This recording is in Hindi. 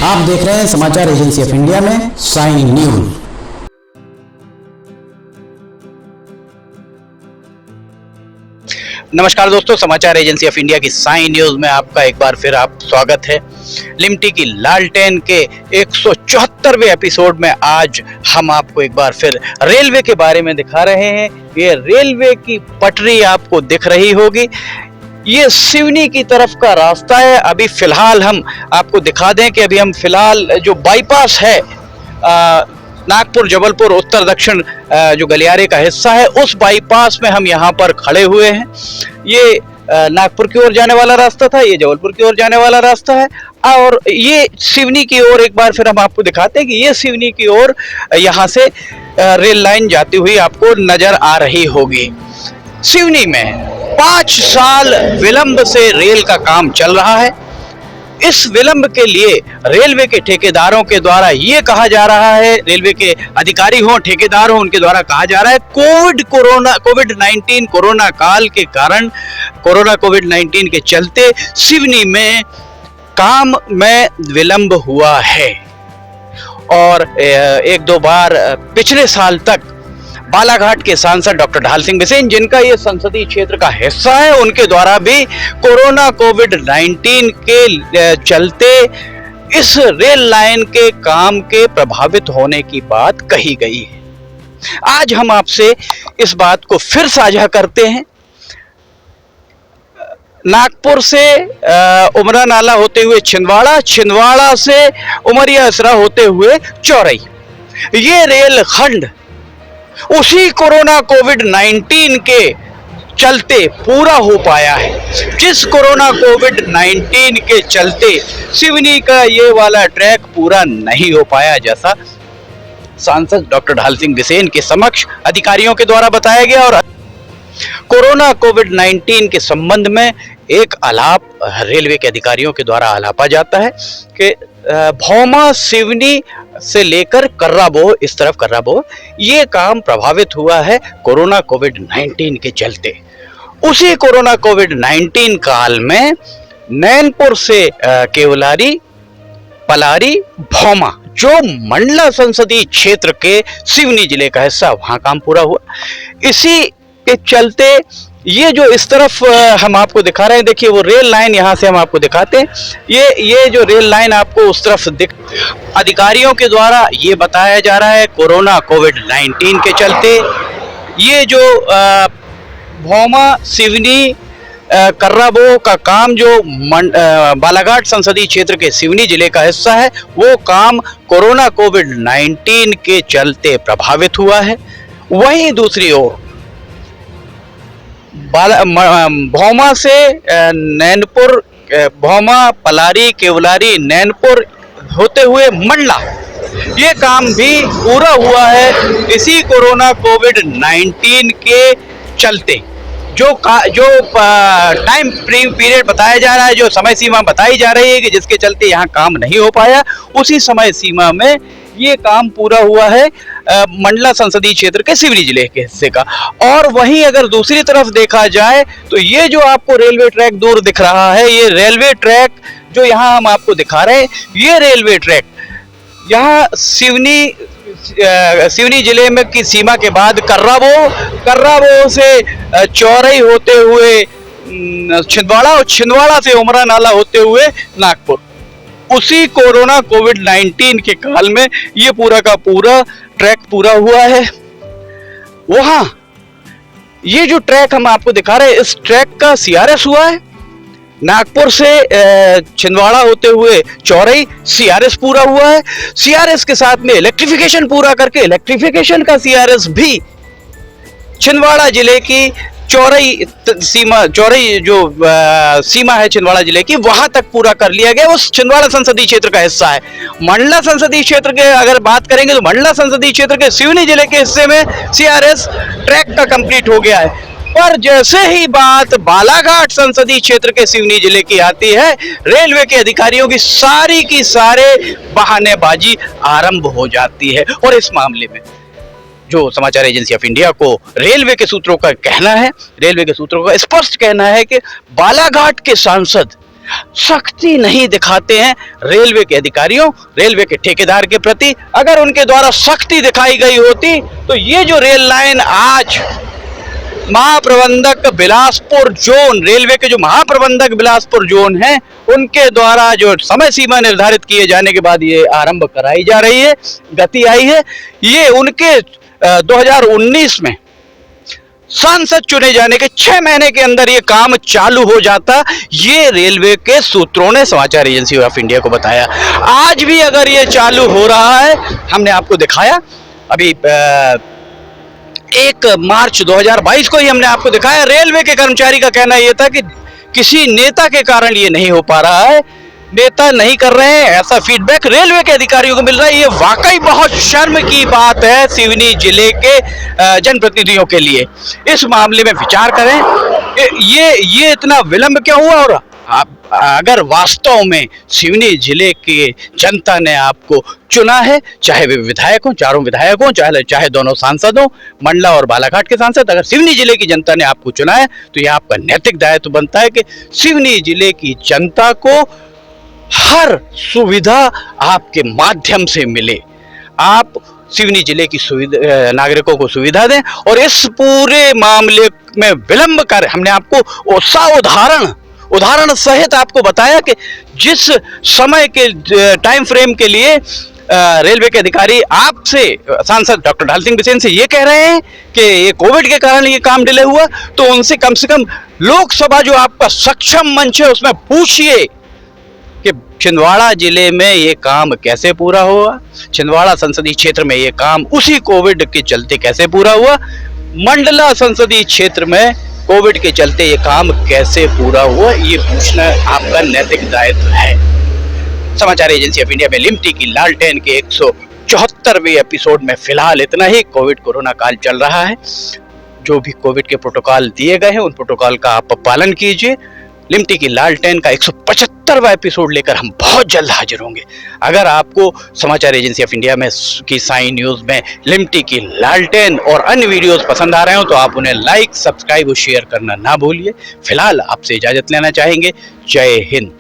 आप देख रहे हैं समाचार एजेंसी ऑफ इंडिया में साइन न्यूज। नमस्कार दोस्तों, समाचार एजेंसी ऑफ इंडिया की साइन न्यूज में आपका एक बार फिर आप स्वागत है। लिमटी की लालटेन के 174वें एपिसोड में आज हम आपको एक बार फिर रेलवे के बारे में दिखा रहे हैं। ये रेलवे की पटरी आपको दिख रही होगी, ये सिवनी की तरफ का रास्ता है। अभी फिलहाल हम आपको दिखा दें कि अभी हम फिलहाल जो बाईपास है नागपुर जबलपुर उत्तर दक्षिण जो गलियारे का हिस्सा है, उस बाईपास में हम यहाँ पर खड़े हुए हैं। ये नागपुर की ओर जाने वाला रास्ता था, ये जबलपुर की ओर जाने वाला रास्ता है और ये सिवनी की ओर एक बार फिर हम आपको दिखाते हैं कि ये सिवनी की ओर यहाँ से रेल लाइन जाती हुई आपको नजर आ रही होगी। सिवनी में 5 साल विलंब से रेल का काम चल रहा है। इस विलंब के लिए रेलवे के ठेकेदारों के द्वारा ये कहा जा रहा है, रेलवे के अधिकारी हों ठेकेदार हों, उनके द्वारा कहा जा रहा है कोविड-19 कोरोना काल के कारण, कोविड-19 के चलते सिवनी में काम में विलंब हुआ है। और एक दो बार पिछले साल तक बालाघाट के सांसद डॉक्टर ढाल सिंह बिसेन, जिनका ये संसदीय क्षेत्र का हिस्सा है, उनके द्वारा भी कोविड-19 के चलते इस रेल लाइन के काम के प्रभावित होने की बात कही गई है। आज हम आपसे इस बात को फिर साझा करते हैं। नागपुर से उमरा नाला होते हुए छिंदवाड़ा, छिंदवाड़ा से उमरिया इसरा होते हुए चौरई, ये रेल खंड उसी कोविड-19 के चलते पूरा हो पाया है। जिस कोविड-19 के चलते सिवनी का ये वाला ट्रैक पूरा नहीं हो पाया, जैसा सांसद डॉक्टर ढाल सिंह बिसेन के समक्ष अधिकारियों के द्वारा बताया गया। और कोविड-19 के संबंध में एक आलाप रेलवे के अधिकारियों के द्वारा आलापा जाता है कि भौमा सिवनी से लेकर कर्राबोह, इस तरफ कर्राबोह, ये काम प्रभावित हुआ है कोविड-19 के चलते। उसी कोविड-19 काल में नैनपुर से केवलारी, पलारी, भौमा, जो मंडला संसदीय क्षेत्र के सिवनी जिले का हिस्सा, वहां काम पूरा हुआ। इसी के चलते ये जो इस तरफ हम आपको दिखा रहे हैं, देखिए वो रेल लाइन, यहाँ से हम आपको दिखाते हैं, ये जो रेल लाइन आपको उस तरफ अधिकारियों के द्वारा ये बताया जा रहा है कोविड-19 के चलते ये जो भौमा सिवनी कर्राबोह का काम जो बालाघाट संसदीय क्षेत्र के सिवनी जिले का हिस्सा है, वो काम कोविड-19 के चलते प्रभावित हुआ है। वहीं दूसरी ओर भौमा से नैनपुर, भौमा, पलारी, केवलारी, नैनपुर होते हुए मंडला, ये काम भी पूरा हुआ है इसी कोविड-19 के चलते। जो टाइम पीरियड बताया जा रहा है, जो समय सीमा बताई जा रही है कि जिसके चलते यहाँ काम नहीं हो पाया, उसी समय सीमा में ये काम पूरा हुआ है मंडला संसदीय क्षेत्र के सिवनी जिले के हिस्से का। और वहीं अगर दूसरी तरफ देखा जाए तो ये जो आपको रेलवे ट्रैक दूर दिख रहा है, ये रेलवे ट्रैक जो यहाँ हम आपको दिखा रहे हैं, ये रेलवे ट्रैक यहाँ सिवनी जिले में की सीमा के बाद कर्राबोह से चौरई होते हुए छिंदवाड़ा और छिंदवाड़ा से उमरा नाला होते हुए नागपुर, उसी कोविड-19 के काल में ये पूरा का पूरा ट्रैक पूरा हुआ है। वहां ये जो ट्रैक हम आपको दिखा रहे हैं, इस ट्रैक का सीआरएस हुआ है। नागपुर से छिंदवाड़ा होते हुए चौरई सीआरएस पूरा हुआ है। सीआरएस के साथ में इलेक्ट्रिफिकेशन पूरा करके, इलेक्ट्रिफिकेशन का सीआरएस भी छिंदवाड़ा जिले की चौरई जो सीमा है छिंदवाड़ा जिले की, वहां तक पूरा कर लिया गया। वो छिंदवाड़ा संसदीय क्षेत्र का हिस्सा है। मंडला संसदीय क्षेत्र के अगर बात करेंगे तो मंडला संसदीय क्षेत्र के सिवनी जिले के हिस्से में सीआरएस ट्रैक का कंप्लीट हो गया है। पर जैसे ही बात बालाघाट संसदीय क्षेत्र के सिवनी जिले की आती है, रेलवे के अधिकारियों की सारे बहानेबाजी आरंभ हो जाती है। और इस मामले में जो समाचार एजेंसी ऑफ इंडिया को रेलवे के सूत्रों का कहना है, रेलवे के सूत्रों का स्पष्ट कहना है कि बालाघाट के सांसद सख्ती नहीं दिखाते हैं रेलवे के अधिकारियों, रेलवे के ठेकेदार के प्रति। अगर उनके द्वारा सख्ती दिखाई गई होती तो ये जो रेल लाइन आज महाप्रबंधक बिलासपुर जोन, रेलवे के जो महाप्रबंधक बिलासपुर जोन है, उनके द्वारा जो समय सीमा निर्धारित किए जाने के बाद ये आरंभ कराई जा रही है, गति आई है, ये उनके 2019 में सांसद चुने जाने के 6 महीने के अंदर ये काम चालू हो जाता। ये रेलवे के सूत्रों ने समाचार एजेंसी ऑफ इंडिया को बताया। आज भी अगर ये चालू हो रहा है, हमने आपको दिखाया अभी 1 मार्च 2022 को ही हमने आपको दिखाया। रेलवे के कर्मचारी का कहना यह था कि किसी नेता के कारण ये नहीं हो पा रहा है, नेता नहीं कर रहे हैं, ऐसा फीडबैक रेलवे के अधिकारियों को मिल रहा है। ये वाकई बहुत शर्म की बात है सिवनी जिले के जनप्रतिनिधियों के लिए। इस मामले में विचार करें, ये इतना विलंब क्यों हुआ, और अगर वास्तव में सिवनी जिले की जनता ने आपको चुना है, चाहे वे विधायक हों, चारों विधायक हों, चाहे दोनों सांसद हों, मंडला और बालाघाट के सांसद, अगर सिवनी जिले की जनता ने आपको चुना है तो यह आपका नैतिक दायित्व बनता है कि सिवनी जिले की जनता को हर सुविधा आपके माध्यम से मिले। आप सिवनी जिले की सुविधा, नागरिकों को सुविधा दें। और इस पूरे मामले में विलंब कर हमने आपको उदाहरण सहित आपको बताया कि जिस समय के टाइम फ्रेम के लिए रेलवे के अधिकारी आपसे, सांसद डॉक्टर ढाल सिंह बिसेन से ये कह रहे हैं कि ये कोविड के कारण ये काम डिले हुआ, तो उनसे कम से कम लोकसभा जो आपका सक्षम मंच है उसमें पूछिए कि छिंदवाड़ा जिले में ये काम कैसे पूरा हुआ, छिंदवाड़ा संसदीय क्षेत्र में ये काम उसी कोविड के चलते कैसे पूरा हुआ, मंडला संसदीय क्षेत्र में कोविड के चलते ये काम कैसे पूरा हुआ। ये पूछना आपका नैतिक दायित्व है। समाचार एजेंसी ऑफ इंडिया में लिमटी की लालटेन के 174वें एपिसोड में फिलहाल इतना ही। कोविड कोरोना काल चल रहा है, जो भी कोविड के प्रोटोकॉल दिए गए हैं उन प्रोटोकॉल का आप पालन कीजिए। लिमटी की लालटेन का 175वां एपिसोड लेकर हम बहुत जल्द हाजिर होंगे। अगर आपको समाचार एजेंसी ऑफ इंडिया में की साई न्यूज में लिमटी की लालटेन और अन्य वीडियोस पसंद आ रहे हो तो आप उन्हें लाइक, सब्सक्राइब और शेयर करना ना भूलिए। फिलहाल आपसे इजाजत लेना चाहेंगे। जय हिंद।